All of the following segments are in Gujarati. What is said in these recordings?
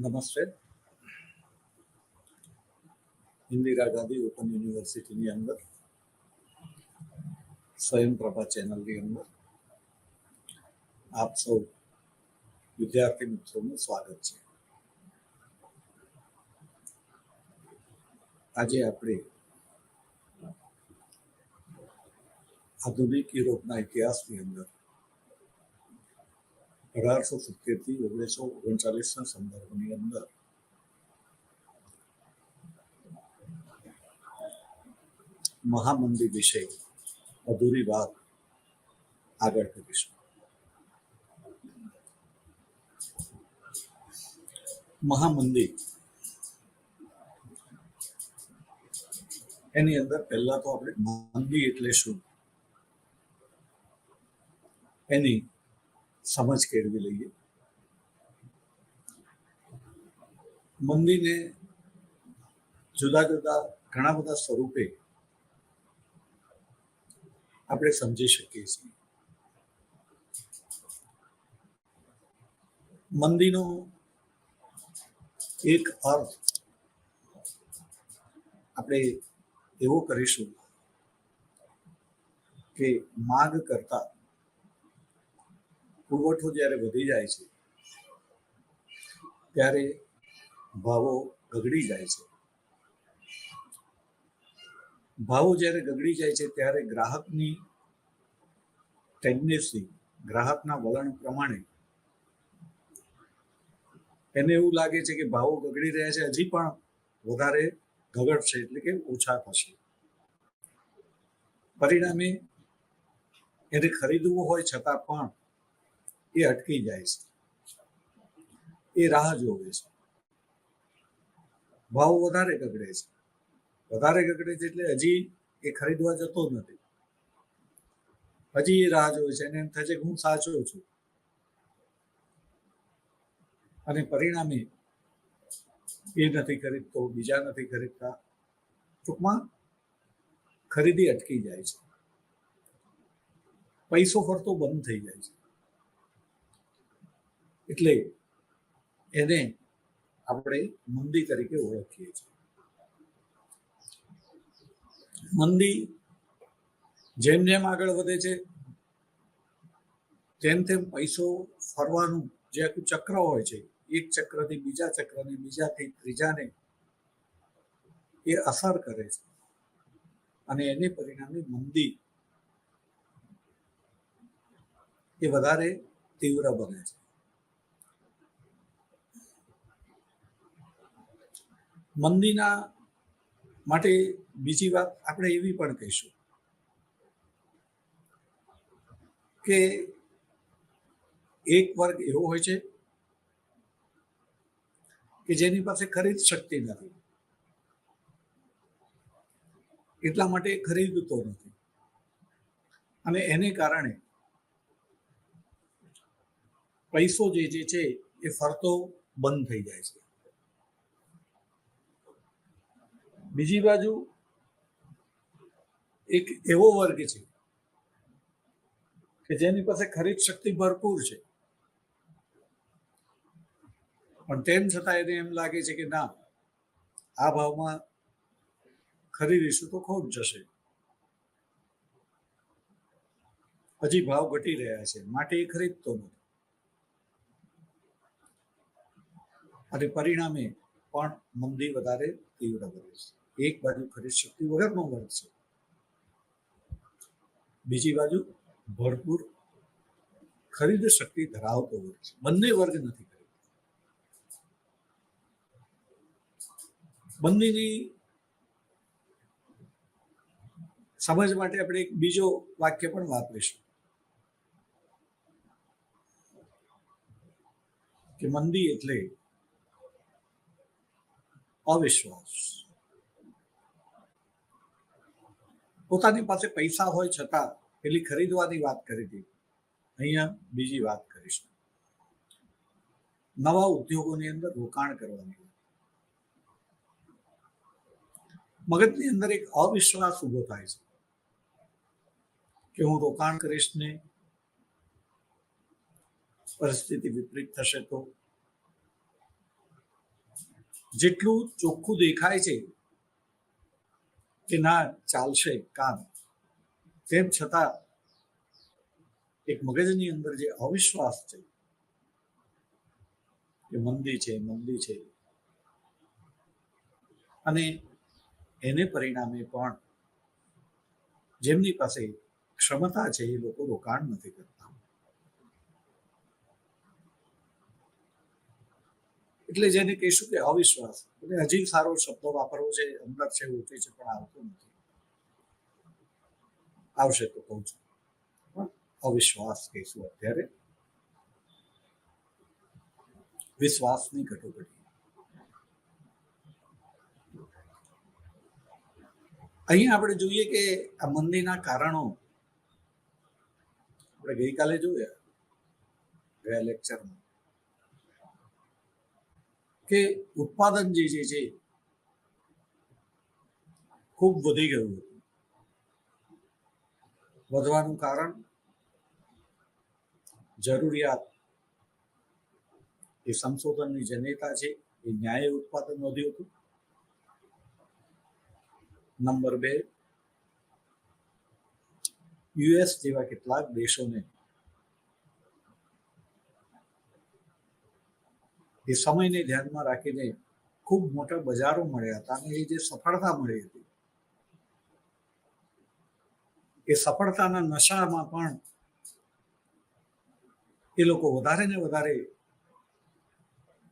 નમસ્તે. ઇન્દિરા ગાંધી ઓપન યુનિવર્સિટીની અંદર સ્વયંપ્રભા ચેનલની અંદર આપ સૌ વિદ્યાર્થી મિત્રોનું સ્વાગત છે. આજે આપણે આધુનિક યુરોપના ઇતિહાસની અંદર 1870 થી 1939ના સંદર્ભની અંદર મહામંદી વિશે અધૂરી વાત આગળ કરીશું. મહામંદી એની અંદર પહેલા તો આપણે મંદી એટલે શું એની સમજ કેળવી લઈએ. મંદીને જુદા જુદા ઘણા બધા સ્વરૂપે આપણે સમજી શકીએ છીએ. મંદીનો એક અર્થ આપણે એવો કરીશું કે માંગ કરતા પુરવઠો જ્યારે વધી જાય છે ત્યારે ભાવો ગગડી જાય છે. ભાવો જ્યારે ગગડી જાય છે ત્યારે ગ્રાહકની ટેન્ડન્સી, ગ્રાહકના વલણ પ્રમાણે એને એવું લાગે છે કે ભાવો ગગડી રહ્યા છે, હજી પણ વધારે ગગડશે એટલે કે ઓછા થશે. પરિણામે એને ખરીદવું હોય છતાં પણ એ અટકી જાય છે, એ રાહ જોવે છે. ભાવ વધારે ગગડે છે, વધારે ગગડે છે એટલે હજી એ ખરીદવા જતો નથી, હજી એ રાહ જોવે છે અને એમ થાય છે કે હું સાચો છું. અને પરિણામે એ નથી ખરીદતો, બીજા નથી ખરીદતા, ટૂંકમાં ખરીદી અટકી જાય છે, પૈસો ફરતો બંધ થઈ જાય છે. એટલે એને આપણે મંદી તરીકે ઓળખીએ છીએ. મંદી જેમ જેમ આગળ વધે છે તેમ તેમ પૈસો ફરવાનું જે આખું ચક્ર હોય છે, એક ચક્રથી બીજા ચક્રને, બીજાથી ત્રીજાને એ અસર કરે છે અને એને પરિણામે મંદી એ વધારે તીવ્ર બને છે. મંદીના માટે બીજી વાત આપણે એવી પણ કહીશું કે એક વર્ગ એવો હોય છે કે જેની પાસે ખરીદ શક્તિ નથી, એટલા માટે ખરીદતો નથી અને એને કારણે પૈસો જે છે એ ફરતો બંધ થઈ જાય છે. બીજી બાજુ એક એવો વર્ગ છે કે જેની પાસે ખરીદ શક્તિ ભરપૂર છે, પણ તેમ છતાં એને એમ લાગે છે કે ના, આ ભાવમાં ખરીદીશું તો ખોટ જશે, હજી ભાવ ઘટી રહ્યા છે, માટે એ ખરીદતો નથી અને પરિણામે પણ મંદી વધારે તીવ્ર બને છે. એક બાજુ ખરીદ શક્તિ વગરનો વર્ગ છે, બીજી બાજુ ભરપૂર ખરીદ શક્તિ ધરાવતો વર્ગ છે. બંને વર્ગ નથી ખરીદતા. મંદીની સમજ માટે આપણે એક બીજો વાક્ય પણ વાપરીશું કે મંદી એટલે અવિશ્વાસ. પોતાની પાસે પૈસા હોય છતાં પેલી ખરીદવાની વાત કરી હતી, અહીંયા બીજી વાત કરીશું, નવા ઉદ્યોગોની અંદર રોકાણ કરવાની. મગજની અંદર એક અવિશ્વાસ ઊભો થાય છે કે હું રોકાણ કરીશ ને પરિસ્થિતિ વિપરીત થશે તો, જેટલું ચોખ્ખું દેખાય છે કે ના ચાલશે કામ, તેમ છતાં એક મગજની અંદર જે અવિશ્વાસ છે કે મંદી છે, અને એને પરિણામે પણ જેમની પાસે ક્ષમતા છે એ લોકો રોકાણ નથી કરતા. એટલે જેને કહીશું કે અવિશ્વાસ, એટલે હજી સારો શબ્દ વાપરવો છે, અંદર છે ઉઠે છે પણ આવતો નથી. આવશે તો કહું છું, પણ અવિશ્વાસ કહીશું અત્યારે. વિશ્વાસની કટોકટી. અહીં આપણે જોઈએ કે આ મંદીના કારણો આપણે ગઈકાલે જોયા ગયા લેક્ચરમાં કે ઉત્પાદન જે છે ખૂબ વધી ગયું હતું. વધવાનું કારણ જરૂરિયાત એ સંશોધનની જનેતા છે એ ન્યાય ઉત્પાદન વધ્યું હતું. નંબર 2, યુએસ જેવા કેટલાક દેશોને એ સમયને ધ્યાનમાં રાખીને ખૂબ મોટા બજારો મળ્યા હતા, અને એ જે સફળતા મળી હતી એ સફળતાના નશામાં પણ એ લોકો વધારે ને વધારે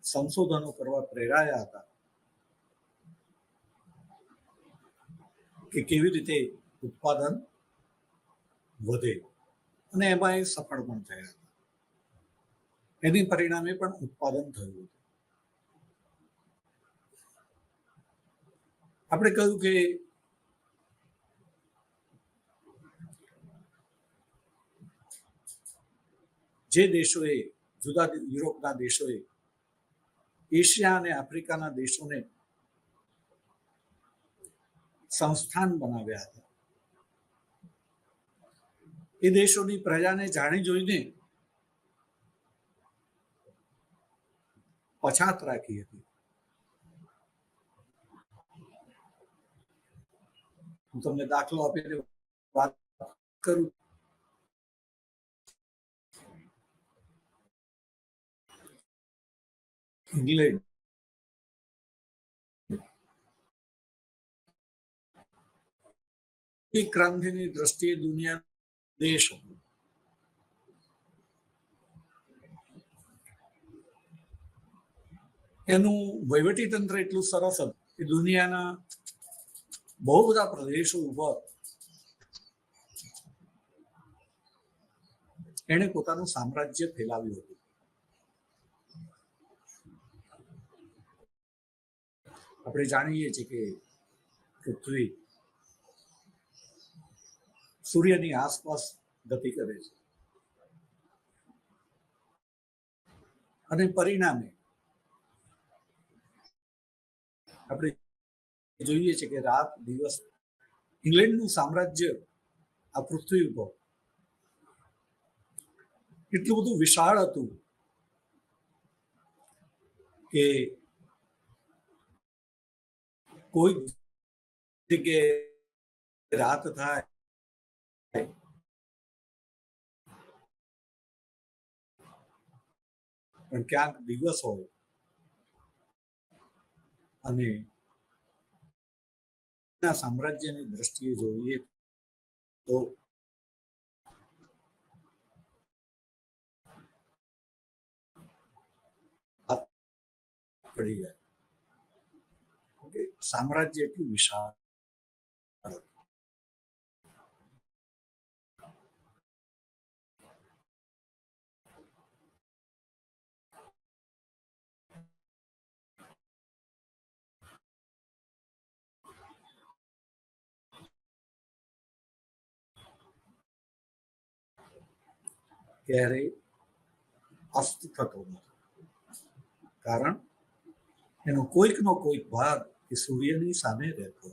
સંશોધનો કરવા પ્રેરાયા હતા કે કેવી રીતે ઉત્પાદન વધે, અને એમાં એ સફળ પણ થયા હતા. એની પરિણામે પણ ઉત્પાદન થયું હતું. આપણે કહ્યું કે જે દેશોએ, જુદા યુરોપના દેશોએ એશિયા અને આફ્રિકાના દેશોને સંસ્થાન બનાવ્યા હતા, એ દેશોની પ્રજાને જાણી જોઈને પછાત રાખી હતી. હું તમને દાખલો આપીને વાત કરું. ઇંગ્લેન્ડ ક્રાંતિની દ્રષ્ટિએ દુનિયા દેશ હતો. એનું વહીવટી તંત્ર એટલું સરસ હતું કે દુનિયાના બહુ બધા પ્રદેશો ઉપર એણે પોતાનું સામ્રાજ્ય ફેલાવ્યું હતું. આપણે જાણીએ છીએ કે પૃથ્વી સૂર્યની આસપાસ ગતિ કરે છે, અને પરિણામે આપણે જોઈએ છીએ કે રાત દિવસ ઇંગ્લેન્ડનું સામ્રાજ્ય આ પૃથ્વી ઉપર એટલું બધું વિશાળ હતું કે કોઈ જગ્યાએ રાત થાય પણ ક્યાંક દિવસ હોય, અને સામ્રાજ્યની દ્રષ્ટિએ જોઈએ તો પડી જાય. સામ્રાજ્ય એટલું વિશાળ. ક્યારેય અસ્ત થતો નથી, કારણ એનો કોઈકનો કોઈક ભાગ એ સૂર્યની સામે રહેતો,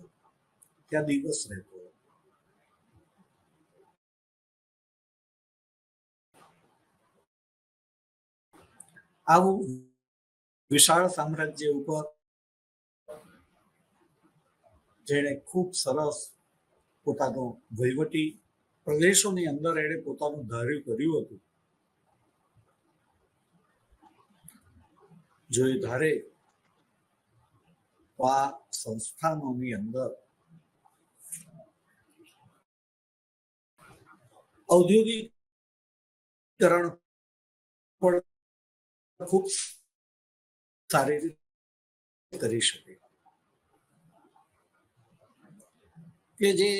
ત્યાં દિવસ રહેતો. આવું વિશાળ સામ્રાજ્ય ઉપર જેણે ખૂબ સરસ પોતાનો વહીવટી પ્રદેશોની અંદર એણે પોતાનું ધાર્યું કર્યું હતું. જો એ ધારે તો આ સંસ્થાનોની અંદર ઔદ્યોગિકરણ પણ ખૂબ સારી રીતે કરી શકે. કે જે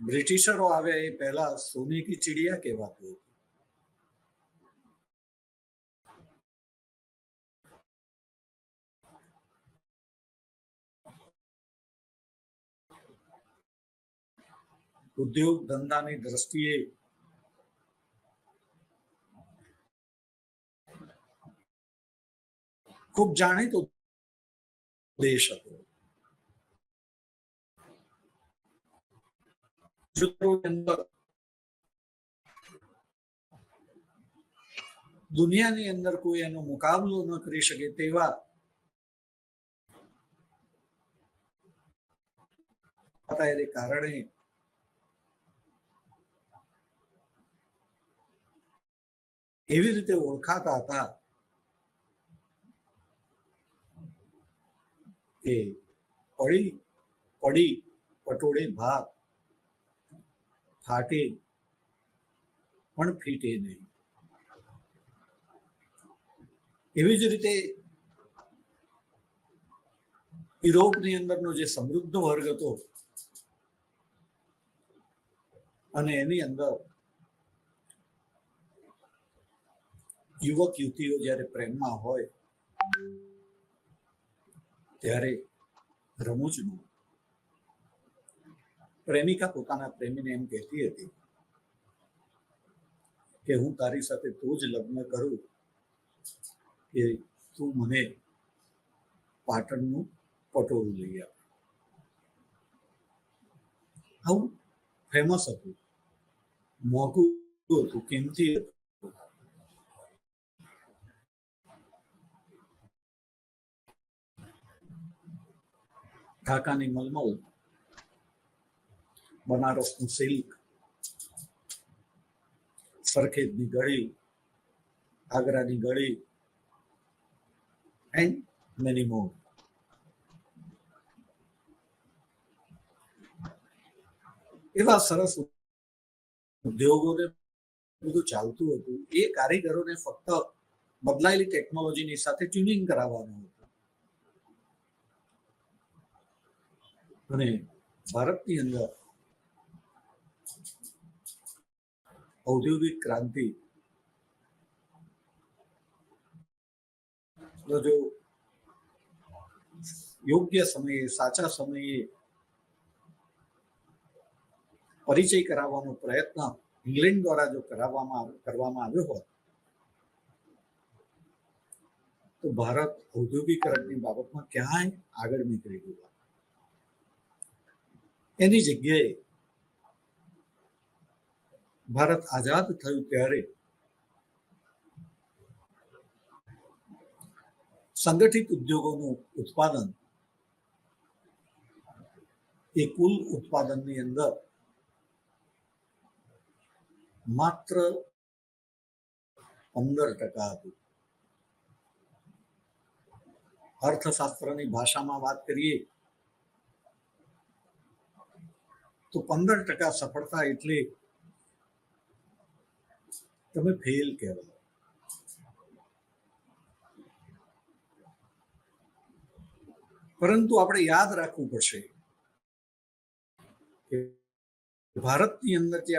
બ્રિટિશરો આવ્યા એ પહેલા સોને કી ચિડિયા કહેવાતું હતું. ઉદ્યોગ ધંધાની દ્રષ્ટિએ ખૂબ જાણીતો દેશ હતો. દુનિયાની અંદર કોઈ એનો મુકાબલો ન કરી શકે તેવા કારણે એવી રીતે ઓળખાતા હતા કે પડી પડી પટોળે ભાત ફાટે પણ ફીટે નહીં. એવી જ રીતે યુરોપની અંદરનો જે સમૃદ્ધ વર્ગ હતો અને એની અંદર યુવક યુવતીઓ જ્યારે પ્રેમમાં હોય ત્યારે રમૂજનું પ્રેમિકા પોતાના પ્રેમીને એમ કહેતી હતી કે હું તારી સાથે તો જ લગ્ન કરું કે તું મને પાટણનું પટોળું લઈ આપ. આવું ફેમસ હતું, મોંઘું હતું, કિંમતી હતું. ઢાકાની મલમલ, બનારસનું સિલ્ક, સરખેજની ગળી, આગ્રાની ગળી એન્ડ મેની મોર. એવા સરસ ઉદ્યોગોને બધું ચાલતું હતું. એ કારીગરોને ફક્ત બદલાયેલી ટેકનોલોજીની સાથે ટ્યુનિંગ કરાવવાનું હતું. અને ભારતની અંદર ઔદ્યોગિક ક્રાંતિ જો યોગ્ય સમયે સાચા સમયે પરિચય કરાવવાનો પ્રયત્ન ઇંગ્લેન્ડ દ્વારા જો કરવામાં આવ્યો હોત તો ભારત ઔદ્યોગિકરણની બાબતમાં ક્યાંય આગળ નીકળી ગયું. એની જગ્યાએ ભારત આઝાદ થયું ત્યારે સંગઠિત ઉદ્યોગોનું ઉત્પાદન એ કુલ ઉત્પાદનની અંદર માત્ર 15% હતું. અર્થશાસ્ત્રની ભાષામાં વાત કરીએ તો 15% સફળતા એટલે તમે ફેલ કહેવાય. પરંતુ આપણે યાદ રાખવું પડશે કે ભારતની અંદર જે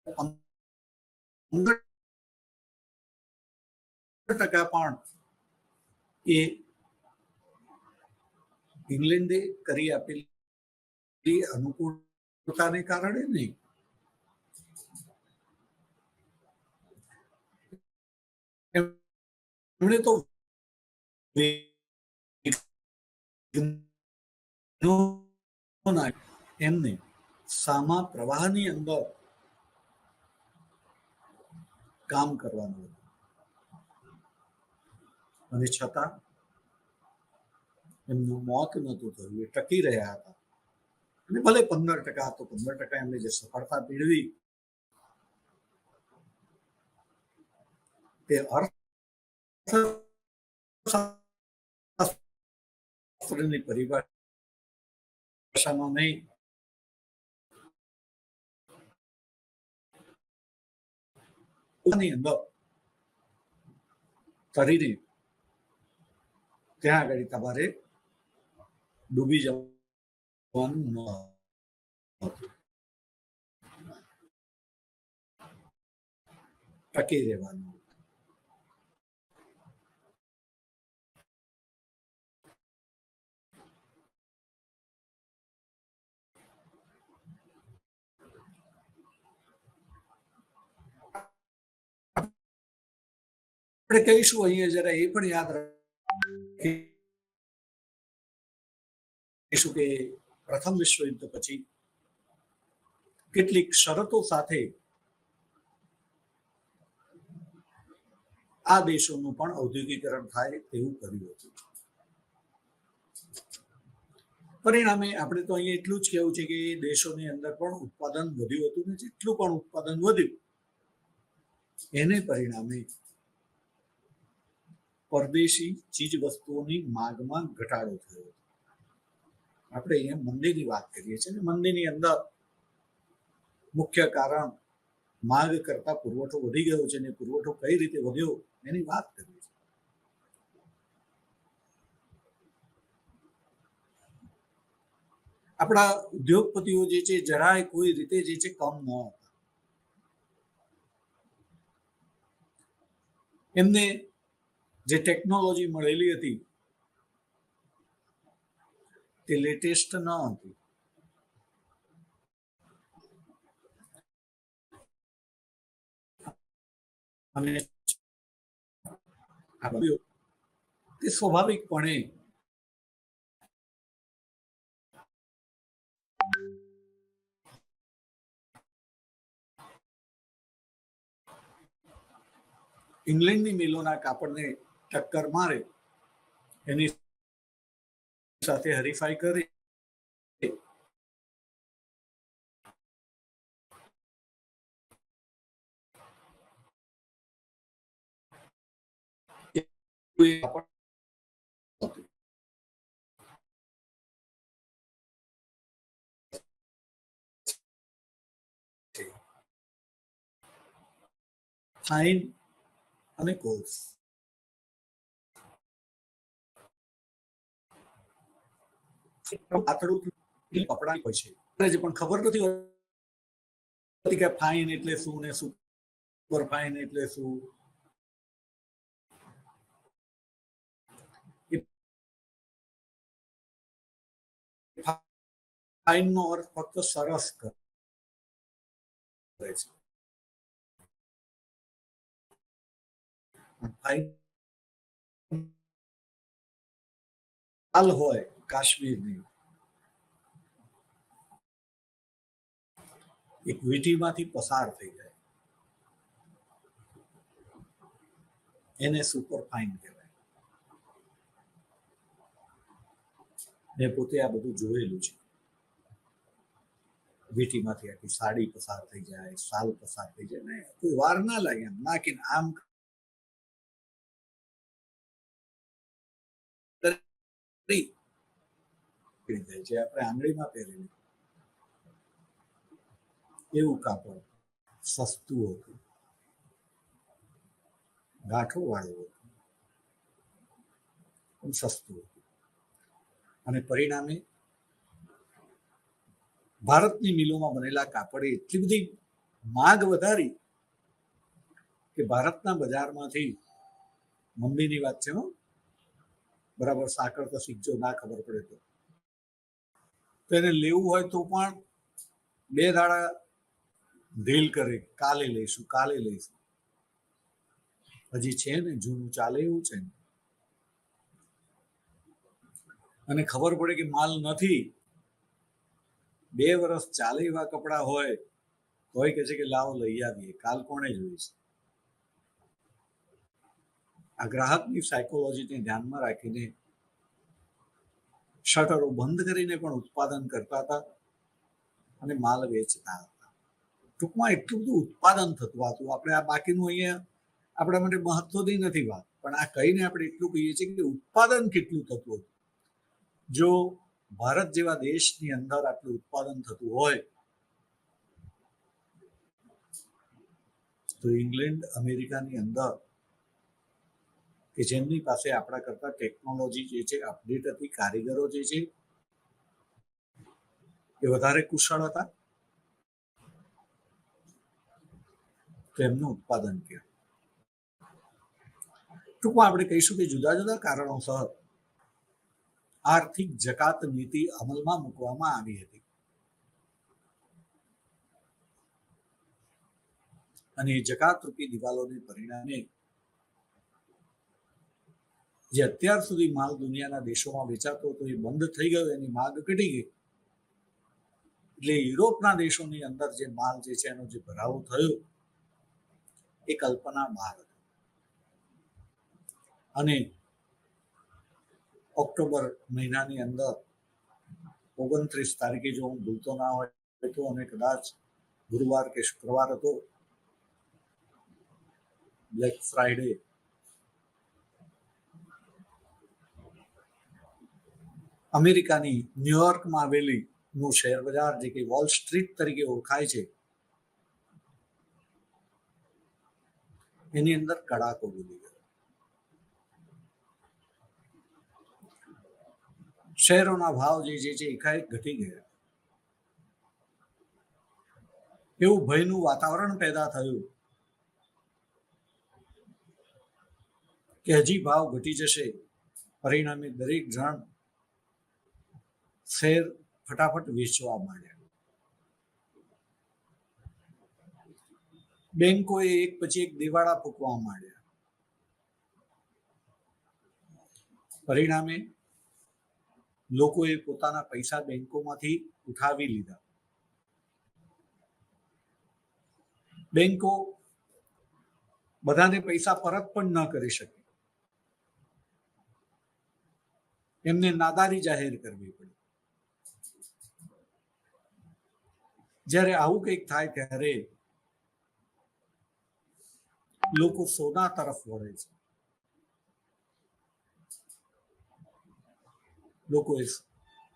15% પણ એ ઇંગ્લેન્ડે કરી આપેલી અનુકૂળતાને કારણે નહીં. એમણે તો એમને સામા પ્રવાહની અંદર કામ કરવાનું હતું અને છતાં એમનું મોત નહોતું થયું, એ ટકી રહ્યા હતા. અને ભલે 15% તો 15% એમને જે સફળતા મેળવી તે અર્થશાસ્ત્રની પરિભાષામાં નહીં, અંદર તરીને ત્યાં આગળ તમારે ડૂબી જવાનું ન ટકી રહેવાનું. આપણે કહીશું અહીંયા જરા એ પણ યાદ રાખીશું કે પ્રથમ વિશ્વયુદ્ધ પછી કેટલીક શરતો સાથે આ દેશોનું પણ ઔદ્યોગિકરણ થાય તેવું કર્યું હતું. પરિણામે આપણે તો અહીંયા એટલું જ કહેવું છે કે દેશોની અંદર પણ ઉત્પાદન વધ્યું હતું ને જેટલું પણ ઉત્પાદન વધ્યું એને પરિણામે પરદેશી ચીજ વસ્તુઓની માંગમાં ઘટાડો થયો. આપણે અહીંયા મંદીની વાત કરીએ છીએ ને મંદીની અંદર મુખ્ય કારણ માંગ કરતા પુરવઠો વધી ગયો છે ને પુરવઠો કઈ રીતે વધ્યો એની વાત કરીએ છીએ. આપણા ઉદ્યોગપતિઓ જે છે જરાય કોઈ રીતે જે છે કમ ન હતા. એમને જે ટેકનોલોજી મળેલી હતી તે લેટેસ્ટ ન હતી. અને તે સ્વાભાવિકપણે ઇંગ્લેન્ડની મિલોના કાપડને ટક્કર મારે એની સાથે હરીફાઈ કરે ફાઇન અને કોર્સ. આતડું કપડા હોય છે પણ ખબર નથી હોતી કે ફાઇન એટલે શું ને સુપર ફાઇન એટલે શું. ફાઇન નો અર્થ ફક્ત સરસ કરે છે. હાલ હોય કાશ્મીરની એક વીંટીમાંથી પસાર થઈ જાય એને સુપર ફાઇન કહેવાય. મેં પોતે આ બધું જોયેલું છે. વીંટીમાંથી આખી સાડી પસાર થઈ જાય, સાલ પસાર થઈ જાય ને કોઈ વાર ના લાગે એમ નાખીને આમ જાય છે. આપણે આંગળીમાં પહેરેલું એવું કાપડ સસ્તું હતું, ગાંઠો વાળું હતું, પણ સસ્તું હતું. અને પરિણામે ભારતની મિલોમાં બનેલા કાપડે એટલી બધી માંગ વધારી કે ભારતના બજારમાંથી મમ્મીની વાત છે બરાબર, સાકર તો શીખજો ના ખબર પડે તો એને લેવું હોય તો પણ 2 દાડા ઢીલ કરે, કાલે લઈશું કાલે લઈશું. હજી છે ને જૂનું ચાલે એવું છે ને. અને ખબર પડે કે માલ નથી, 2 વર્ષ ચાલે એવા કપડા હોય તોય કહે છે કે લાવો લઈ આવીએ, કાલ કોણે જોઈ છે. આ ગ્રાહકની સાયકોલોજીને ધ્યાનમાં રાખીને શટરો બંધ કરીને પણ ઉત્પાદન કરતા હતા અને માલ વેચતા હતા. ટૂંકમાં એટલું બધું ઉત્પાદન થતું હતું. આપણે આ બાકીનું અહીંયા આપણા માટે મહત્વની નથી વાત, પણ આ કહીને આપણે એટલું કહીએ છીએ કે ઉત્પાદન કેટલું થતું હતું. જો ભારત જેવા દેશની અંદર આટલું ઉત્પાદન થતું હોય તો ઇંગ્લેન્ડ, અમેરિકાની અંદર કે જેમની પાસે આપણા કરતા ટેકનોલોજી જે છે અપડેટ હતી, કારીગરો જે છે એ વધારે કુશળ હતા, તો એમનું ઉત્પાદન કેવું. ટૂંકમાં આપણે કહીશું કે જુદા જુદા કારણોસર આર્થિક જકાત નીતિ અમલમાં મૂકવામાં આવી હતી અને જકાત રૂપી દિવાલોને પરિણામે જે અત્યાર સુધી માલ દુનિયાના દેશોમાં વેચાતો હતો એ બંધ થઈ ગયો, એની માંગ ઘટી ગઈ. એટલે યુરોપના દેશોની અંદર જે માલ જે છે એનો જે ભરાવો થયો એ કલ્પના બહાર હતો. અને ઓક્ટોબર મહિનાની અંદર 29 તારીખે, જો હું ભૂલતો ના હોય તો, અને કદાચ ગુરુવાર કે શુક્રવાર હતો, બ્લેક ફ્રાઈડે, અમેરિકાની ન્યુયોર્કમાં આવેલી નું શેર બજાર જે કે વોલ સ્ટ્રીટ તરીકે ઓળખાય છે એની અંદર કડાકો બોલી ગયો. શેરોના ભાવ જે છે એકાએક ઘટી ગયા. એવું ભયનું વાતાવરણ પેદા થયું કે હજી ભાવ ઘટી જશે, પરિણામે દરેક જણ શેર ફટાફટ વેચવા માંડ્યા. બેંકોએ એક પછી એક દિવાળા ફૂંકવા માંડ્યા. પરિણામે લોકોએ પોતાના પૈસા બેંકોમાંથી ઉઠાવી લીધા. બેંકો બધાને પૈસા પરત પણ ન કરી શકે, એમને નાદારી જાહેર કરવી પડી. જ્યારે આવું કંઈક થાય ત્યારે લોકો સોના તરફ વળે છે. લોકો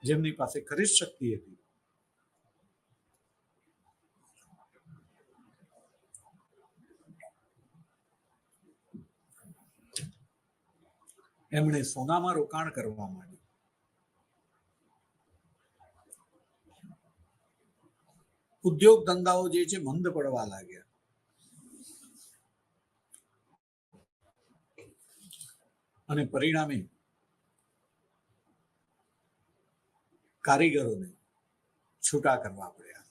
જેમની પાસે ખરીદ શક્તિ હતી એમણે સોનામાં રોકાણ કરવા માંડ્યું. ઉદ્યોગ ધંધાઓ જે છે મંદ પડવા લાગ્યા. અને પરિણામે કારીગરોને છૂટા કરવા પડ્યા.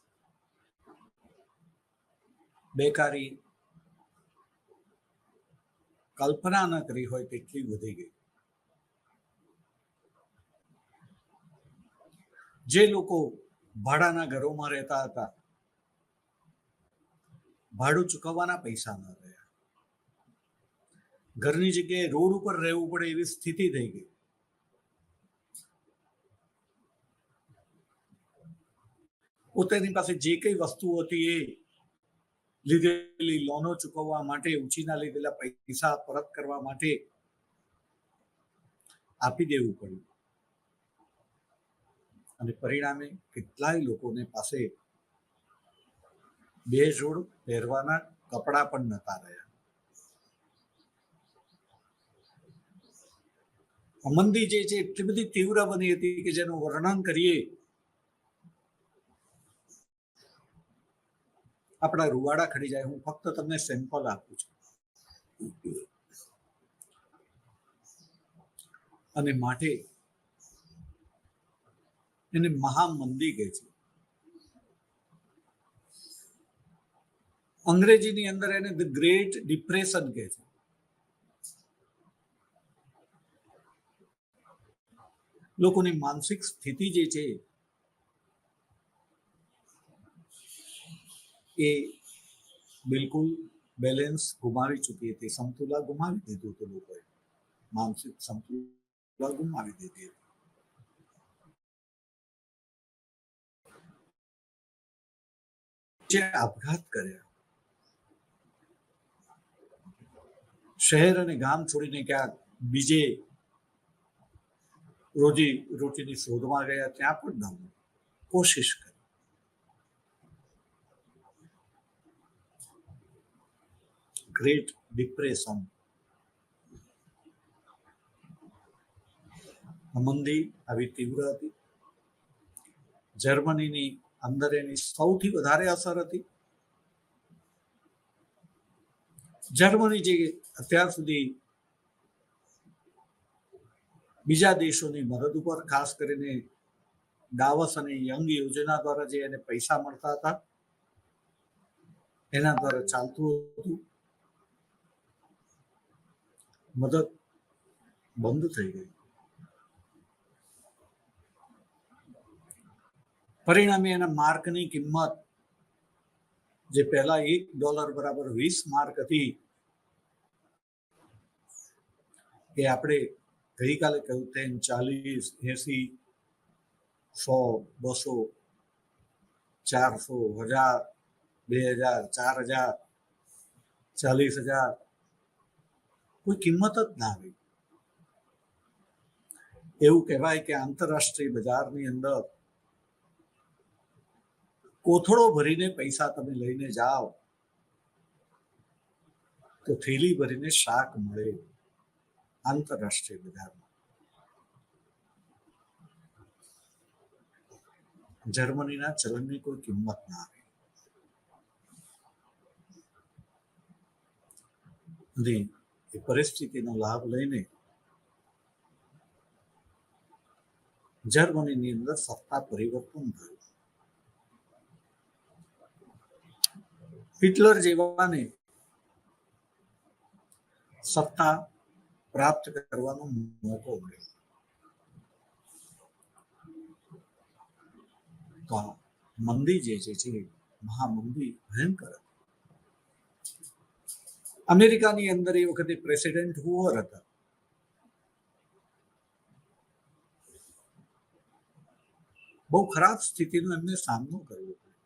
બેકારી કલ્પના ન કરી હોય તેટલી વધી ગઈ. જે લોકો ભાડાના ઘરોમાં રહેતા હતા, ભાડું ચૂકવવાના પૈસા ન રહ્યા. ઘરની જગ્યાએ રોડ ઉપર રહેવું પડે એવી સ્થિતિ થઈ ગઈ. પોતાની પાસે જે કઈ વસ્તુ હતી એ લીધેલી લોનો ચૂકવવા માટે, ઉછીના લીધેલા પૈસા પરત કરવા માટે આપી દેવું પડ્યું. અને પરિણામે કેટલાય લોકોને પાસે બે જોડ પહેરવાના કપડા પણ નતા રહ્યા. મંદી જે છે એટલી બધી તીવ્ર બની હતી કે જેનું વર્ણન કરીએ આપણા રૂવાડા ખડી જાય. હું ફક્ત તમને સેમ્પલ આપું છું. અને માટે એને મહામંદી કહે છે. અંગ્રેજીની અંદર એને ધ ગ્રેટ ડિપ્રેશન કહે છે. લોકોની માનસિક સ્થિતિ જે છે એ બિલકુલ બેલેન્સ ગુમાવી ચૂકી હતી. સમતુલા ગુમાવી દીધું હતું લોકોએ. માનસિક સમતુલા ગુમાવી દીધી હતી. જે આપઘાત કર્યા, શહેર અને ગામ છોડીને ક્યાંક બીજે રોજી રોટીની શોધમાં ગયા, ત્યાં પણ ન કોશિશ કરી. ગ્રેટ ડિપ્રેશન, મંદી આવી તીવ્ર હતી. જર્મનીની અંદર એની સૌથી વધારે અસર હતી. જર્મની જે અત્યાર સુધી બીજા દેશોની મદદ ઉપર, ખાસ કરીને ડાવસ અને યંગ યોજના દ્વારા જે એને પૈસા મળતા હતા, એના દ્વારા ચાલતું હતું, મદદ બંધ થઈ ગઈ. પરિણામે એના માર્કની કિંમત, જે પહેલા $1 બરાબર 20 માર્ક હતી, એ આપણે ગઈકાલે કહ્યું તેમ 40, 80, 100, 200, 400, 1000, 2000, 4000, 40,000 કોઈ કિંમત જ ના આવી. એવું કહેવાય કે આંતરરાષ્ટ્રીય બજારની અંદર કોથળો ભરીને પૈસા તમે લઈને જાઓ તો થેલી ભરીને શાક મળે આંતરરાષ્ટ્રીય બજારમાં. જર્મનીના ચલણની કોઈ કિંમત ના આવી. અને એ પરિસ્થિતિનો લાભ લઈને જર્મનીની અંદર સત્તા પરિવર્તન થયું. હિટલર જેવાને સત્તા પ્રાપ્ત કરવાનો મોકો મળ્યો. તો મંદી જે છે મહામંદી ભયંકર. અમેરિકાની અંદર એ વખતે પ્રેસિડેન્ટ હુઅર હતા. બહુ ખરાબ સ્થિતિનો એમને સામનો કરવો પડ્યો.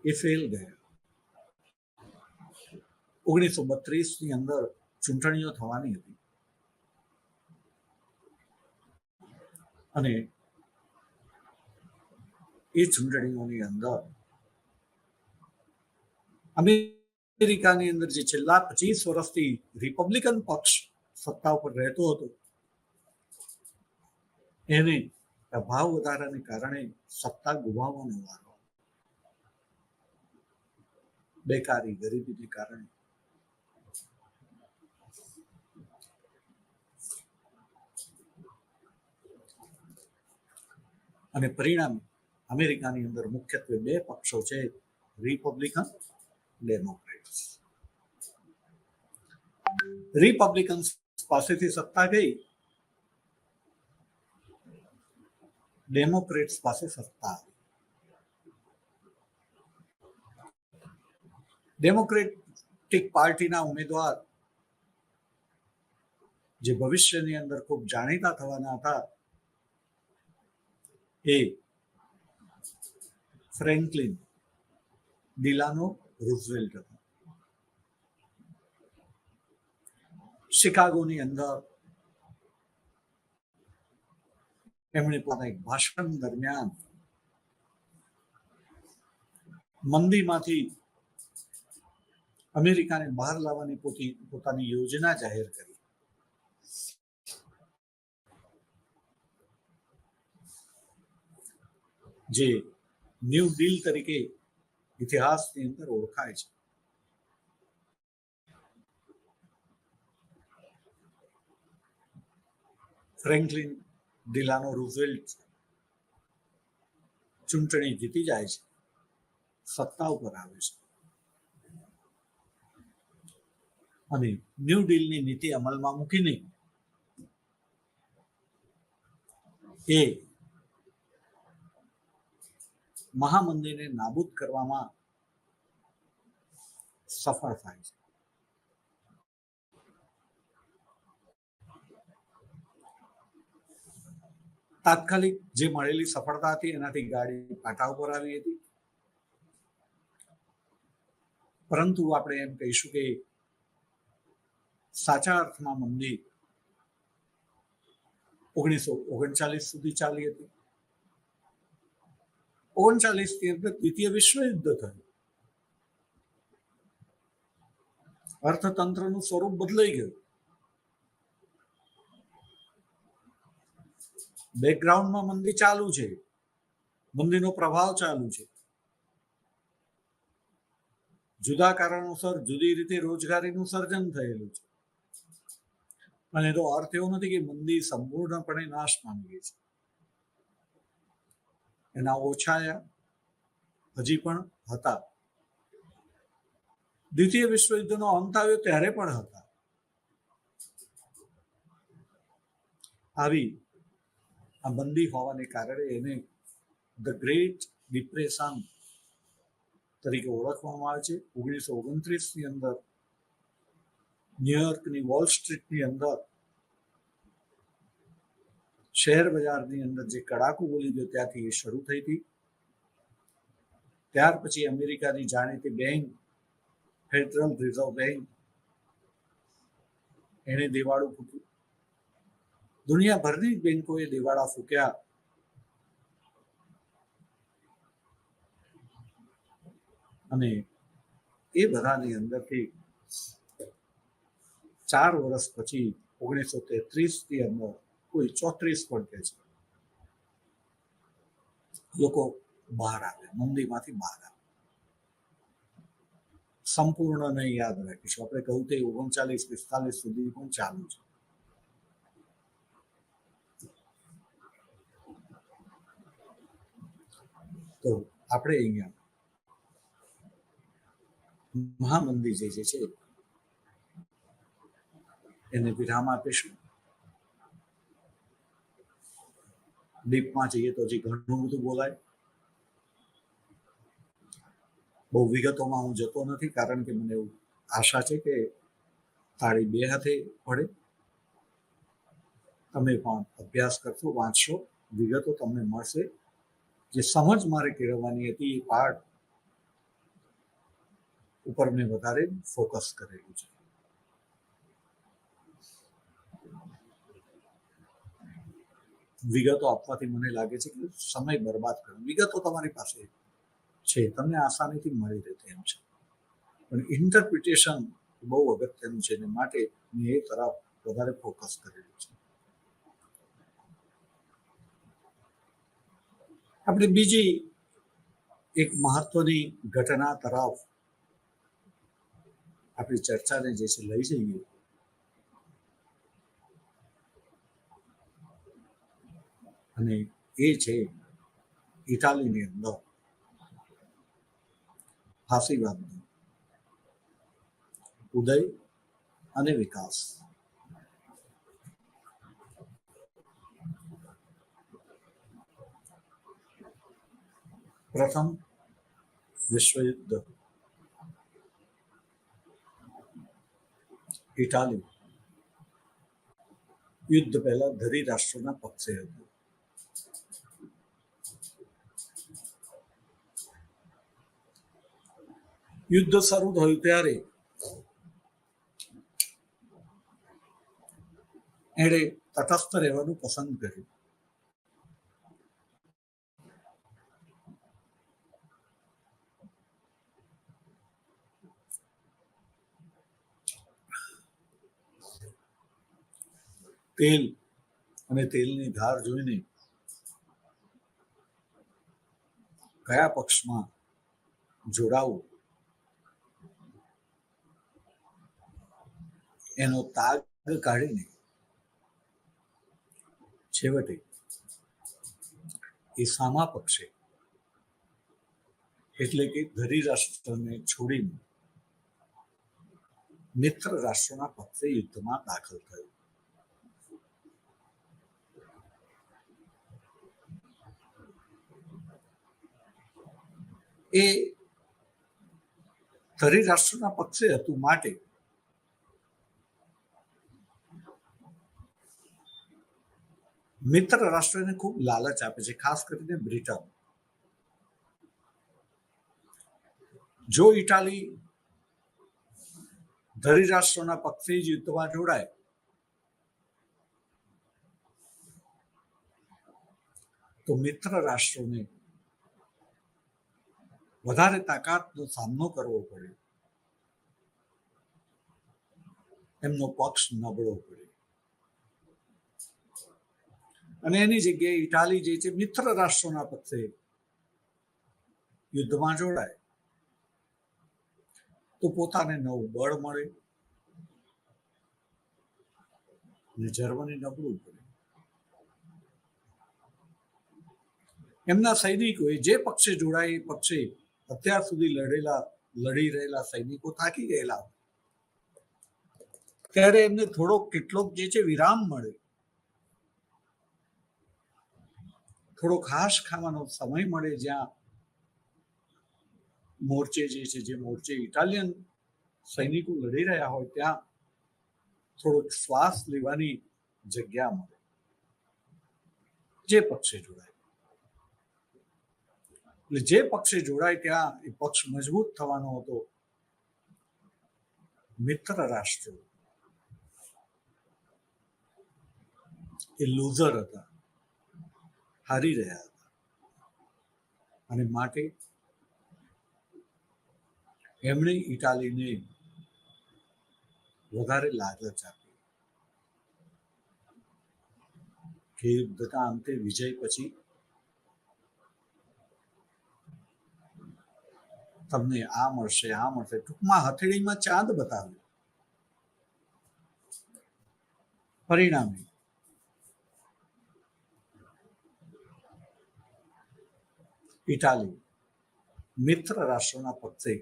એ ફેલ ગયા. 1932ની અંદર ચૂંટણીઓ થવાની હતી અને એ ચૂંટણીઓની અંદર અમેરિકાની અંદર જે છેલ્લા 25 વર્ષથી રિપબ્લિકન પક્ષ સત્તા ઉપર રહેતો હતો, એને ભાવ વધારાને કારણે સત્તા ગુમાવવાનો વારો. બેકારી, ગરીબીને કારણે અને પરિણામે અમેરિકાની અંદર મુખ્યત્વે બે પક્ષો છે, રિપબ્લિકન, ડેમોક્રેટ્સ. રિપબ્લિકન્સ પાસેથી સત્તા ગઈ, ડેમોક્રેટ્સ પાસે સત્તા આવી. ડેમોક્રેટિક પાર્ટીના ઉમેદવાર જે ભવિષ્યની અંદર ખૂબ જાણીતા થવાના હતા, એ ફ્રેન્કલિન ડિલાનો રૂઝવેલ્ટ હતા. શિકાગોની અંદર એમણે પોતાના એક ભાષણ દરમિયાન મંદીમાંથી અમેરિકાને બહાર લાવવાની પોતાની યોજના જાહેર કરી. જે ન્યૂ ડીલ તરીકે ઇતિહાસની અંદર ઓળખાય છે. ફ્રેન્કલિન ડિલાનો રૂઝવેલ્ટ ચૂંટણી જીતી જાય છે, સત્તા ઉપર આવે છે અને ન્યૂ ડીલની નીતિ અમલમાં મૂકીને એ મહામંદીને નાબૂદ કરવામાં સફળ થાય છે. તાત્કાલિક જે મળેલી સફળતા હતી એનાથી ગાડી પાટા ઉપર આવી હતી. પરંતુ આપણે એમ કહીશું કે સાચા અર્થમાં મંદી 1939 સુધી ચાલી હતી. 39 ની અંદર દ્વિતીય વિશ્વયુદ્ધ થયું. અર્થતંત્રનું સ્વરૂપ બદલાઈ ગયું. બેકગ્રાઉન્ડમાં મંદી ચાલુ છે, મંદીનો પ્રભાવ ચાલુ છે. જુદા કારણોસર જુદી રીતે રોજગારીનું સર્જન થયેલું છે. અને એનો અર્થ એવો નથી કે મંદી સંપૂર્ણપણે નાશ પામી ગઈ છે. એના ઓછાયા હજી પણ હતા. દ્વિતીય વિશ્વયુદ્ધનો અંત આવ્યો ત્યારે પણ હતા. આવી આ મંદી હોવાને કારણે એને ધ ગ્રેટ ડિપ્રેશન તરીકે ઓળખવામાં આવે છે. 1929 ની અંદર ન્યુયોર્કની વોલ સ્ટ્રીટની અંદર શેર બજારની અંદર જે કડાકો બોલી ગયો ત્યાંથી એ શરૂ થઈ હતી. ત્યાર પછી અમેરિકાની જાણીતી બેંક ફેડરલ રિઝર્વ બેંક એને દિવાળું ફૂક્યું. દુનિયાભરની બેંકોએ દિવાળા ફૂક્યા. અને એ બધાની અંદરથી 4 વર્ષ પછી 1933 ની અંદર કોઈ 34 પણ કહે છે લોકો બહાર આવે, મંદીમાંથી બહાર આવે. સંપૂર્ણ નહીં યાદ રાખીશું, આપણે કહ્યું તે 39-45 સુધી પણ ચાલુ છે. તો આપણે અહીંયા મહામંદી જે છે એને વિરામ આપીશું. ડીપમાં જઈએ તો હજી ઘણું બધું બોલાય. બહુ વિગતોમાં હું જતો નથી, કારણ કે મને એવું આશા છે કે તાળી 2 હાથે પડે. તમે પણ અભ્યાસ કરશો, વાંચશો, વિગતો તમને મળશે. જે સમજ મારે કેળવવાની હતી એ પાર્ટ ઉપર મેં વધારે ફોકસ કરેલું છે. વિગતો આપવાથી મને લાગે છે કે સમય બરબાદ કરો. વિગતો તમારી પાસે છે, તમને આસાનીથી મળી રહે તેમ છે, પણ ઇન્ટરપ્રિટેશન બહુ અગત્યનું છે. અને માટે મેં એ તરફ વધારે ફોકસ કરેલું છે. આપણે બીજી એક મહત્વની ઘટના તરફ આપણી ચર્ચાને જે છે લઈ જઈએ. અને એ છે ઇટાલીની અંદર ફાસીવાદનો ઉદય અને વિકાસ. પ્રથમ વિશ્વયુદ્ધ ઇટાલી યુદ્ધ પહેલા ધરી રાષ્ટ્રોના પક્ષે હતું. યુદ્ધ શરૂ થયું ત્યારે એણે તટસ્થ રહેવાનું પસંદ કર્યું. તેલ અને તેલની ધાર જોઈને કયા પક્ષમાં જોડાવું એનો તાગ કાઢીને છેવટે એ સામા પક્ષે એટલે કે ધરી રાષ્ટ્રને છોડીને મિત્ર રાષ્ટ્રોના પક્ષે યુદ્ધમાં દાખલ થયું. એ ધરી રાષ્ટ્રના પક્ષે હતું માટે મિત્ર રાષ્ટ્રોને ખૂબ લાલચ આપે છે, ખાસ કરીને બ્રિટન. જો ઇટાલી ધરી રાષ્ટ્રોના પક્ષે જ યુદ્ધમાં જોડાય તો મિત્ર રાષ્ટ્રોને વધારે તાકાતનો સામનો કરવો પડે, એમનો પક્ષ નબળો પડે. અને એની જગ્યાએ ઇટાલી જે છે મિત્ર રાષ્ટ્રોના પક્ષે યુદ્ધમાં જોડાય તો પોતાને નવું બળ મળે અને જર્મની નબળું પડે. એમના સૈનિકોએ જે પક્ષે જોડાય એ પક્ષે અત્યાર સુધી લડી રહેલા સૈનિકો થાકી ગયેલા, ત્યારે એમને થોડોક કેટલોક જે છે વિરામ મળે, થોડો ખાસ ખાવાનો સમય મળે, જ્યાં મોરચે જે છે, જે મોરચે ઇટાલિયન સૈનિકો લડી રહ્યા હોય ત્યાં થોડોક શ્વાસ લેવાની જગ્યા મળે જે પક્ષે જોડાય. એટલે જે પક્ષે જોડાય ત્યાં એ પક્ષ મજબૂત થવાનો હતો. મિત્ર રાષ્ટ્રો એ લૂઝર હતા, હારી રહ્યા હતા, અને માટે એમણે ઇટાલીને વધારે લાલચ આપી કે યુદ્ધના અંતે વિજય પછી તમને આ મળશે, આ મળશે. ટૂંકમાં હથેળીમાં ચાંદ બતાવ્યો. પરિણામે ઇટાલી મિત્ર રાષ્ટ્રોના પક્ષે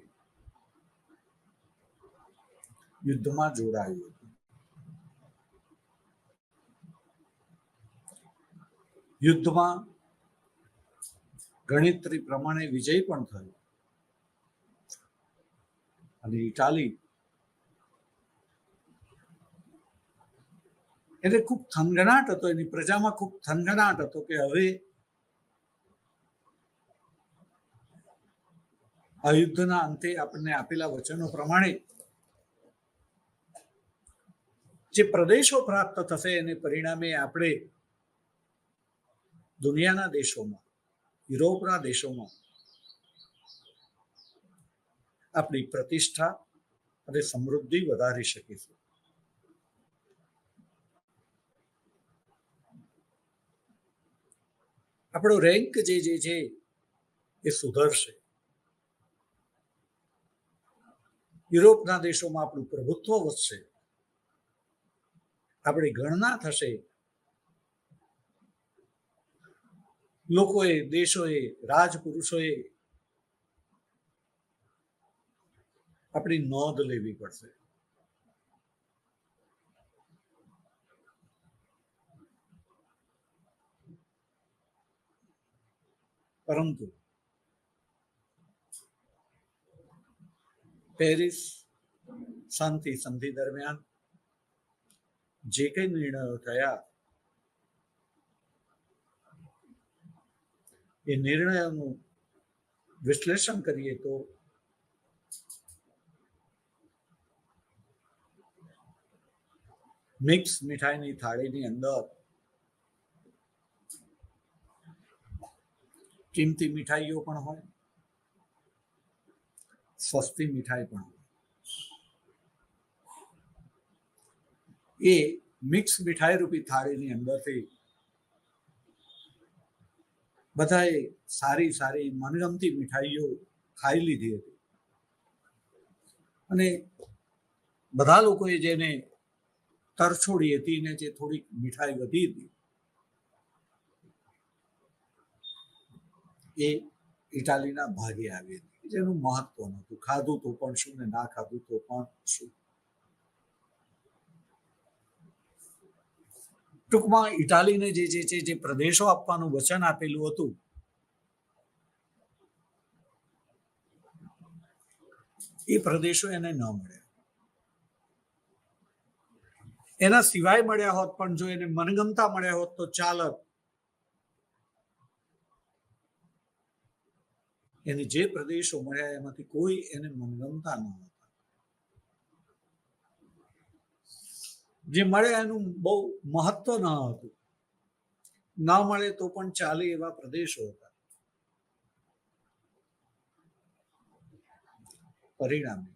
યુદ્ધમાં જોડાયું હતું. યુદ્ધમાં ગણિતરી પ્રમાણે વિજય પણ થયો અને ઇટાલી એટલે ખૂબ થનગનાટ હતો, એની પ્રજામાં ખૂબ થનગનાટ હતો કે હવે આ યુદ્ધના અંતે આપણને આપેલા વચનો પ્રમાણે જે પ્રદેશો પ્રાપ્ત થશે એને પરિણામે આપણે દુનિયાના દેશોમાં, યુરોપના દેશોમાં આપણી પ્રતિષ્ઠા અને સમૃદ્ધિ વધારી શકીશું. આપણો રેન્ક જે છે એ સુધરશે. યુરોપના દેશોમાં આપણું પ્રભુત્વ વધશે, આપણી ગણના થશે, લોકોએ, દેશોએ, રાજપુરુષોએ આપણી નોંધ લેવી પડશે. પરંતુ પેરિસ શાંતિ સંધિ દરમિયાન જે કઈ નિર્ણયો થયા એ નિર્ણયોનું વિશ્લેષણ કરીએ તો મિક્સ મીઠાઈની થાળીની અંદર કિંમતી મીઠાઈઓ પણ હોય, સસ્તી મીઠાઈ પણ હોય. એ મિક્સ મીઠાઈ રૂપી થાળીની અંદરથી બધાએ સારી સારી મનગમતી મીઠાઈઓ ખાઈ લીધી હતી અને બધા લોકોએ જેને તરછોડી હતી ને જે થોડીક મીઠાઈ વધી હતી એ ઇટાલીના ભાગે આવી હતી, જેનું મહત્વ નહોતું. ખાધું તો પણ શું ને ના ખાધું તો પણ શું. ટૂંકમાં ઇટાલીને જે પ્રદેશો આપવાનું વચન આપેલું હતું એ પ્રદેશો એને ન મળ્યા. એના સિવાય મળ્યા હોત પણ જો એને મનગમતા મળ્યા હોત તો ચાલત. એને જે પ્રદેશો મળ્યા એમાંથી કોઈ એને મનગમતા ન હતા. જે મળે એનું બહુ મહત્વ ન હતું. ન મળે તો પણ ચાલે એવા પ્રદેશો હતા. પરિણામે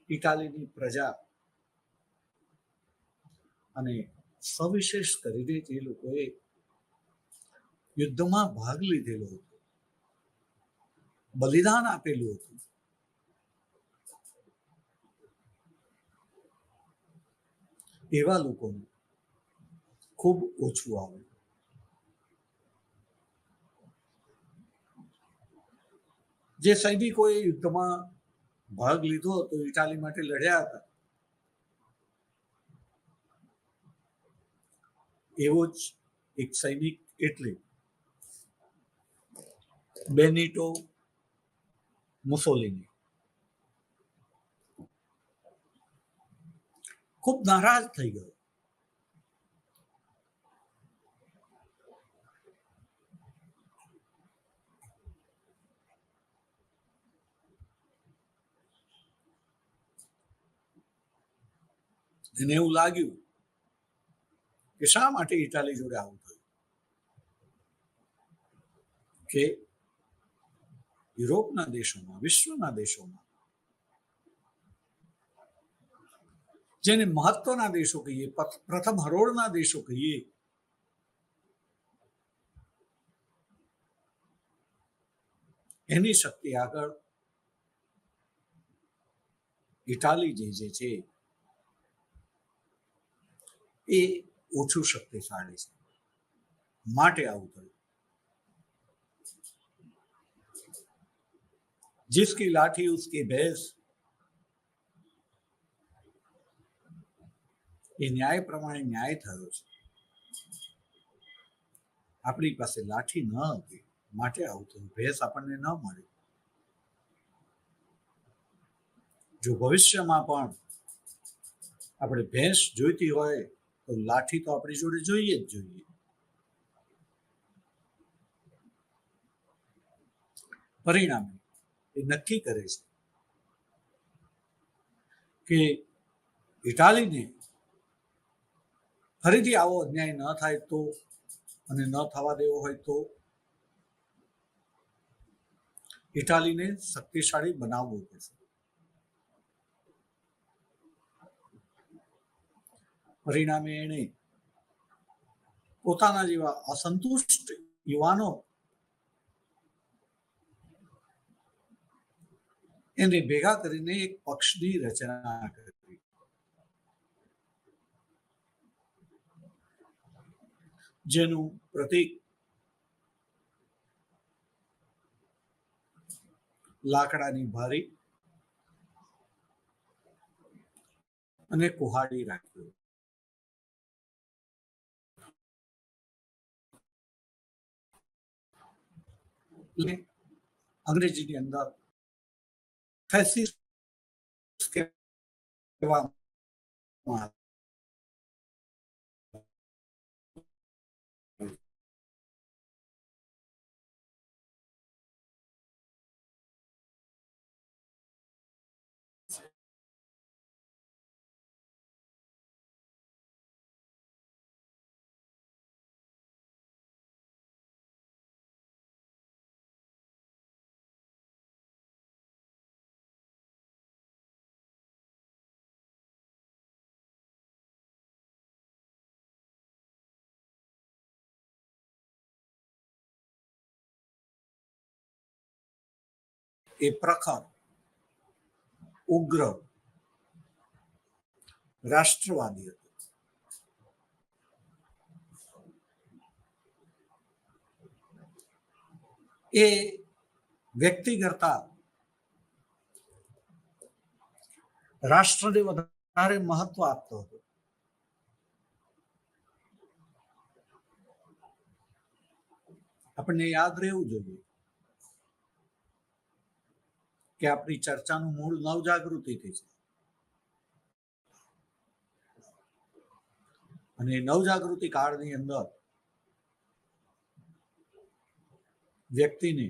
ઇટાલીની પ્રજા અને સવિશેષ કરીને જે લોકોએ યુદ્ધમાં ભાગ લીધેલો હતો, બલિદાન આપેલું હતું, એવા લોકોને ખૂબ ઓછું આવે. જે સૈનિકોએ યુદ્ધમાં ભાગ લીધો હતો, ઇટાલી માટે લડ્યા હતા, એવો જ એક સૈનિક એટલે બેનિટો મુસોલિની. ખૂબ નારાજ થઈ ગયો. એને એવું લાગ્યું કે શા માટે ઇટાલી જોડે આવું થયું, કે યુરોપના દેશોમાં, વિશ્વના દેશોમાં જેને મહત્વના દેશો કહીએ, પ્રથમ હરોળના દેશો કહીએ, એની શક્તિ આગળ ઇટાલી જે છે એ ઓછું શક્તિશાળી છે. માટે આવું થયું. जिसकी लाठी उसकी भैंस, એ ન્યાય પ્રમાણે ન્યાય થયો છે. આપણી પાસે લાઠી ન હતી માટે આવું થયું. ભેંસ આપણને ન મળી. જો ભવિષ્યમાં પણ આપણે ભેંસ જોઈતી હોય તો લાઠી તો આપણી જોડે જોઈએ જ જોઈએ. પરિણામે એ નક્કી કરે છે કે ઇટાલીને ફરીથી આવો અન્યાય ન થાય તો, અને ન થવા દેવો હોય તો ઇટાલીને શક્તિશાળી બનાવવું પડશે. પરિણામે એણે પોતાના જેવા અસંતુષ્ટ યુવાનો એને ભેગા કરીને એક પક્ષની રચના કરી. જેનું પ્રતીક લાકડાની બારી અને કુહાડી રાખ્યું. અંગ્રેજીની અંદર ફેસિસ્ટ કહેવામાં એ પ્રખર, ઉગ્ર રાષ્ટ્રવાદી હતો. એ વ્યક્તિ કરતા રાષ્ટ્રને વધારે મહત્વ આપતો હતો. આપણને યાદ રહેવું જોઈએ કે આપણી ચર્ચાનું મૂળ નવજાગૃતિથી છે. અને નવજાગૃતિ કાળની અંદર વ્યક્તિને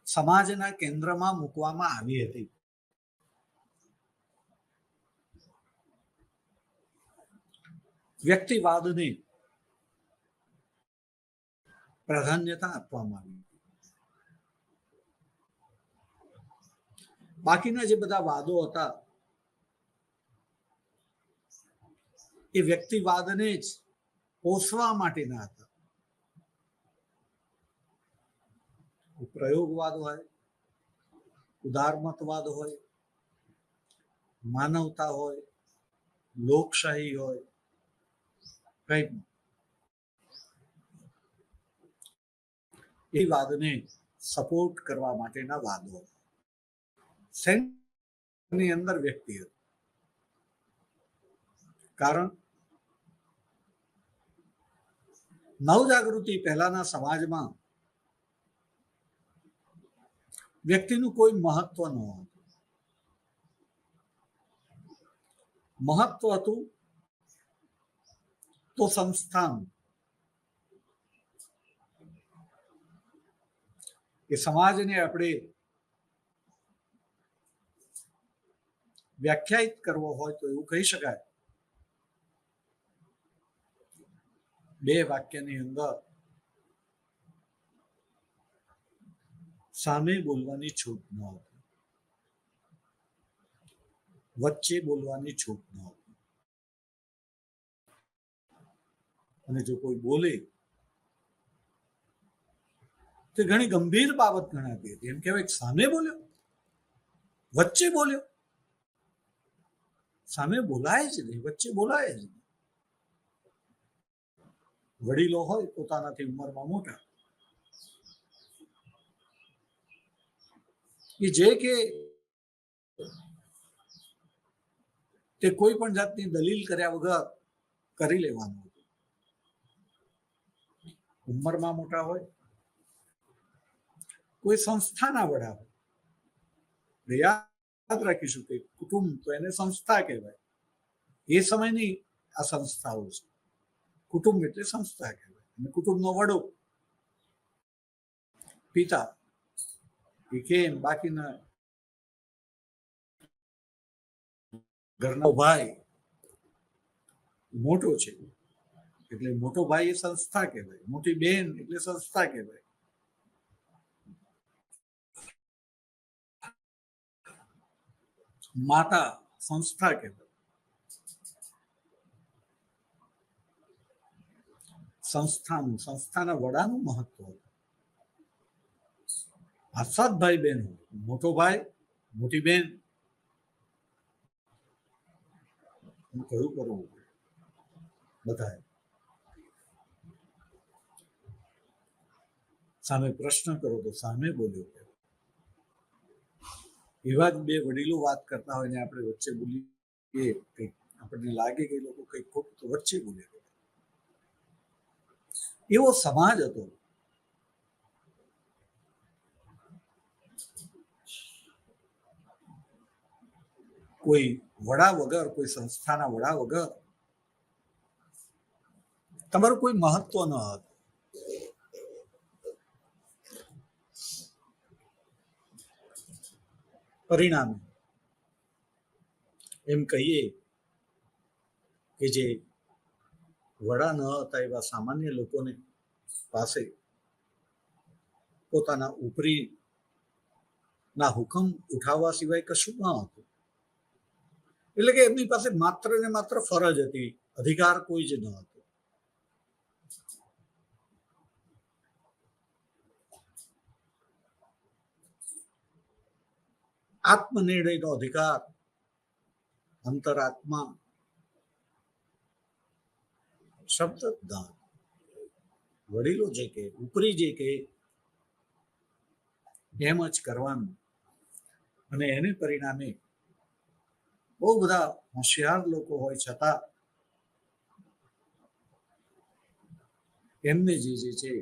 સમાજના કેન્દ્રમાં મૂકવામાં આવી હતી. વ્યક્તિવાદને પ્રાધાન્યતા આપવામાં આવી. બાકીના જે બધા વાદો હતા એ વ્યક્તિવાદને જ પોષવા માટેના હતા. પ્રયોગવાદ હોય, ઉદારમતવાદ હોય, માનવતા હોય, લોકશાહી હોય, કઈ એ વાદને સપોર્ટ કરવા માટેના વાદો ની અંદર વ્યક્તિ હતું. કારણ નવજાગૃતિ પહેલાના સમાજમાં વ્યક્તિનું કોઈ મહત્વ ન હતું. મહત્વ હતું તો સંસ્થાનું. એ સમાજને આપણે વ્યાખ્યાયિત કરવો હોય તો એવું કહી શકાય, બે વાક્યની અંદર સામે બોલવાની છૂટ ન હતી, વચ્ચે બોલવાની છૂટ ન હતી. અને જો કોઈ બોલે તો ઘણી ગંભીર બાબત ગણાતી હતી. એમ કહેવાય સામે બોલ્યો, વચ્ચે બોલ્યો. સામે બોલાય જ નહીં, વચ્ચે બોલાય જ નહીં. વડીલો હોય પોતાનાથી ઉંમરમાં મોટા, એ જે કે તે કોઈ પણ જાતની દલીલ કર્યા વગર કરી લેવાનું હતું. ઉંમરમાં મોટા હોય, કોઈ સંસ્થાના વડા હોય. યાદ રાખીશું કે કુટુંબ તો એને સંસ્થા કહેવાય. એ સમયની આ સંસ્થાઓ છે. કુટુંબ એટલે સંસ્થા કહેવાય. અને કુટુંબનો વડો પિતા, એ કેમ બાકીના ઘરનો ભાઈ મોટો છે એટલે મોટો ભાઈ એ સંસ્થા કહેવાય. મોટી બેન એટલે સંસ્થા કહેવાય. માતા સંસ્થા કહેવાય. સંસ્થાના વડાનું મહત્વ હતું. આ સાત ભાઈ બહેન, મોટો ભાઈ, મોટી બેન, કયું કરવું બધાએ. સામે પ્રશ્ન કરો તો સામે બોલ્યો. એવા જ બે વડીલો વાત કરતા હોય ને આપણે વચ્ચે બોલીએ, કંઈક આપણને લાગે કે લોકો કંઈક ખોટું તો વચ્ચે બોલે. એવો સમાજ હતો. કોઈ વડા વગર, કોઈ સંસ્થાના વડા વગર તમારું કોઈ મહત્વ ન હતું. પરિણામે એમ કહીએ કે જે વડા ન હતા એવા સામાન્ય લોકોને પાસે પોતાના ઉપરીના હુકમ ઉઠાવવા સિવાય કશું ન હતું. એટલે કે એમની પાસે માત્ર ને માત્ર ફરજ હતી, અધિકાર કોઈ જ ન હતો. આત્મનિર્ણયનો અધિકાર, અંતરાત્મા શબ્દ દાન, વડીલો જે કે, ઉપરી જે કે એમ જ કરવાનું. અને એને પરિણામે બહુ બધા હોશિયાર લોકો હોય છતાં એમને જે છે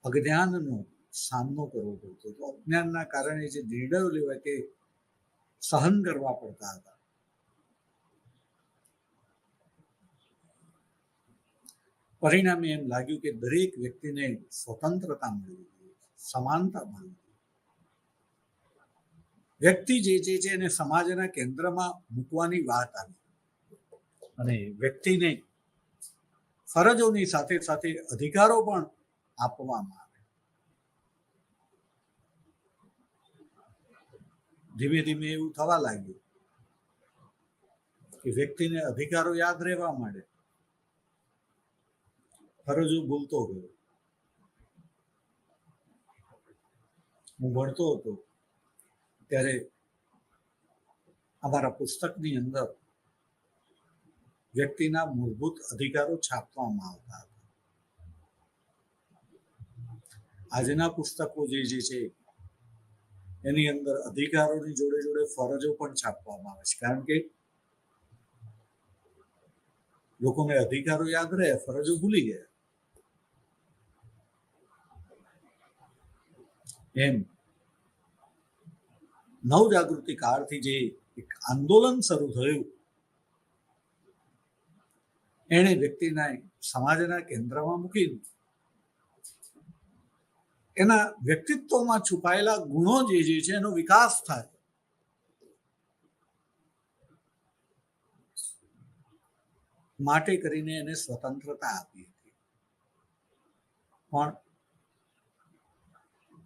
અજ્ઞાનનો સામનો કરવો પડતો હતો. અજ્ઞાનના કારણે જે નિર્ણયો લેવાય તે સહન કરવા પડતા હતા. પરિણામે એમ લાગ્યું કે દરેક વ્યક્તિને સ્વતંત્રતા મળવી જોઈએ, સમાનતા મળવી જોઈએ. વ્યક્તિ જે છે એને સમાજના કેન્દ્રમાં મૂકવાની વાત આવી અને વ્યક્તિને ફરજોની સાથે સાથે અધિકારો પણ આપવામાં આવે. ધીમે ધીમે એવું થવા લાગ્યું કે વ્યક્તિને અધિકારો યાદ રહેવા માંડે, ફરજો ભૂલતો ગયો. હું ભણતો હતો ત્યારે અમારા પુસ્તકની અંદર વ્યક્તિના મૂળભૂત અધિકારો છાપવામાં આવતા હતા. આજના પુસ્તકો જે છે એની અંદર અધિકારોની જોડે જોડે ફરજો પણ છાપવામાં આવે છે, કારણ કે લોકોને અધિકારો યાદ રહે, ફરજો ભૂલી ગયા. એમ નવજાગૃતિ કાળથી જે એક આંદોલન શરૂ થયું, એને વ્યક્તિના સમાજના કેન્દ્રમાં મૂકીને એના વ્યક્તિત્વમાં છુપાયેલા ગુણો જે છે એનો વિકાસ થાય. માટે કરીને એને સ્વતંત્રતા આપી હતી. પણ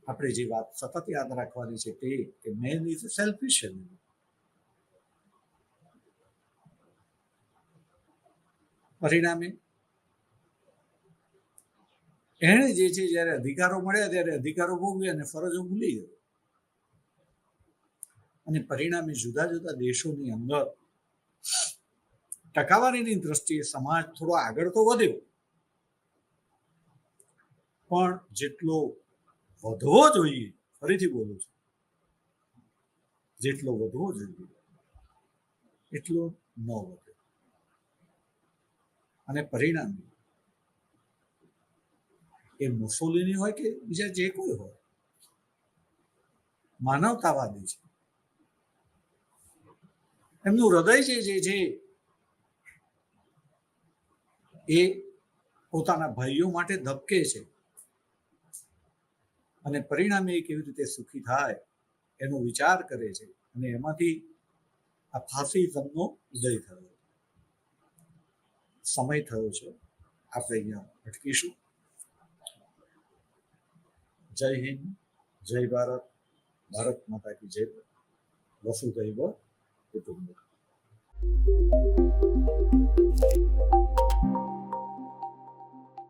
આપણે જે વાત સતત યાદ રાખવાની છે તે કે મેન ઇઝ સેલ્ફિશ. પરિણામે એને જે છે જ્યારે અધિકારો મળ્યા ત્યારે અધિકારો ભોગવ્યા અને ફરજો ભૂલી ગયો. અને પરિણામે જુદા જુદા દેશોની અંદર ટકાવારીની દ્રષ્ટિએ સમાજ થોડો આગળ તો વધ્યો, પણ જેટલો વધવો જોઈએ, ફરીથી બોલું છું, જેટલો વધવો જોઈએ એટલો ન વધ્યો. અને પરિણામે એ મુસોલિની હોય કે બીજા જે કોઈ હોય, માનવતાવાદી છે. એમનું હૃદય જે છે એ પોતાના ભાઈઓ માટે ધબકે છે અને પરિણામે એ કેવી રીતે સુખી થાય એનો વિચાર કરે છે. અને એમાંથી આ ફાસિઝમનો ઉદય થયો. સમય થયો છે, આપણે અહીંયા અટકીશું. જય હિન્દ, જય ભારત, ભારત માતા કી જય, વસુધૈવ